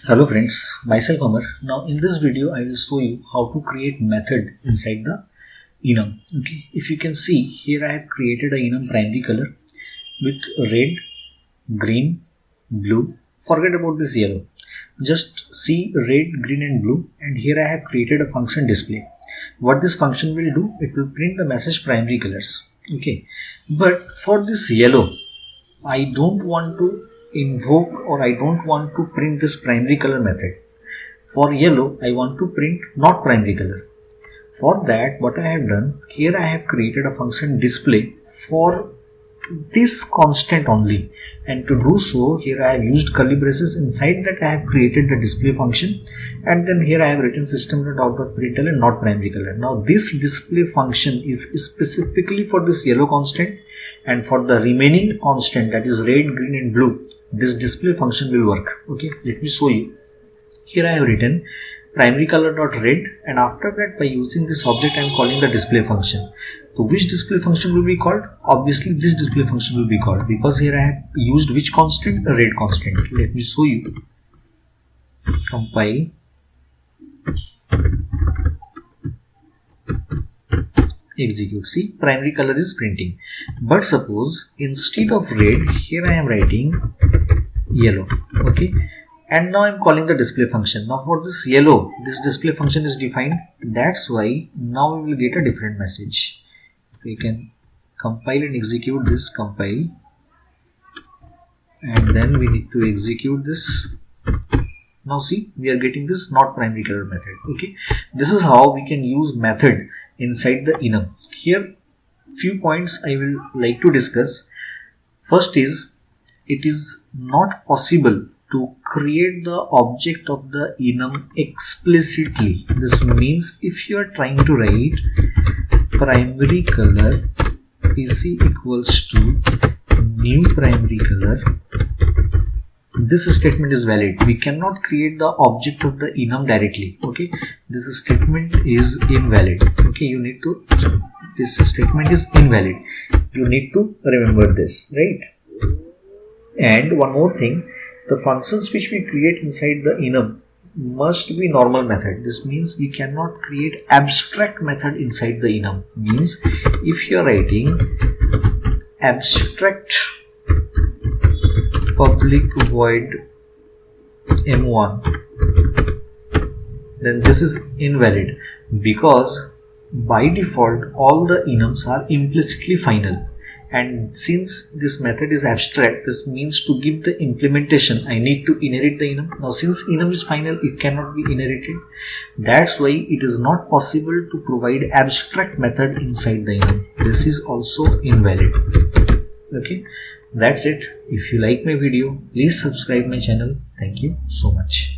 Hello friends, myself Amar. Now in this video I will show you how to create method inside the Enum. Okay, if you can see here I have created a Enum primary color with red, green, blue. Forget about this yellow. Just see red, green and blue, and here I have created a function display. What this function will do, it will print the message primary colors. Okay, but for this yellow I don't want to invoke or I don't want to print this primary color method. For yellow I want to print not primary color. For that what I have done, here I have created a function display for this constant only, and to do so here I have used curly braces. Inside that I have created the display function, and then here I have written system.out.println and not primary color. Now this display function is specifically for this yellow constant, and for the remaining constant, that is red, green and blue, this display function will work. Okay, let me show you. Here I have written primary color dot red, and after that by using this object I am calling the display function. So which display function will be called? Obviously this display function will be called, because here I have used which constant? The red constant. Let me show you. Compile, execute. See, primary color is printing, but suppose instead of red here I am writing yellow. Okay, and now I am calling the display function. Now for this yellow, this display function is defined, that's why now we will get a different message. We can compile and execute this. Compile, and then we need to execute this. Now see, we are getting this not primary color method. Okay, this is how we can use method inside the Enum. Here few points I will like to discuss. First is, it is not possible to create the object of the Enum explicitly. This means if you are trying to write primary color is equals to new primary color, this statement is valid. We cannot create the object of the Enum directly. Okay, this statement is invalid. Okay, you need to, this statement is invalid. You need to remember this, right? And one more thing, the functions which we create inside the Enum must be normal method. This means we cannot create abstract method inside the Enum. Means if you are writing abstract public void m1, then this is invalid, because by default all the enums are implicitly final, and since this method is abstract, this means to give the implementation I need to inherit the enum. Now since enum is final, it cannot be inherited. That's why it is not possible to provide abstract method inside the enum. This is also invalid. Okay, that's it. If you like my video, please subscribe my channel. Thank you so much.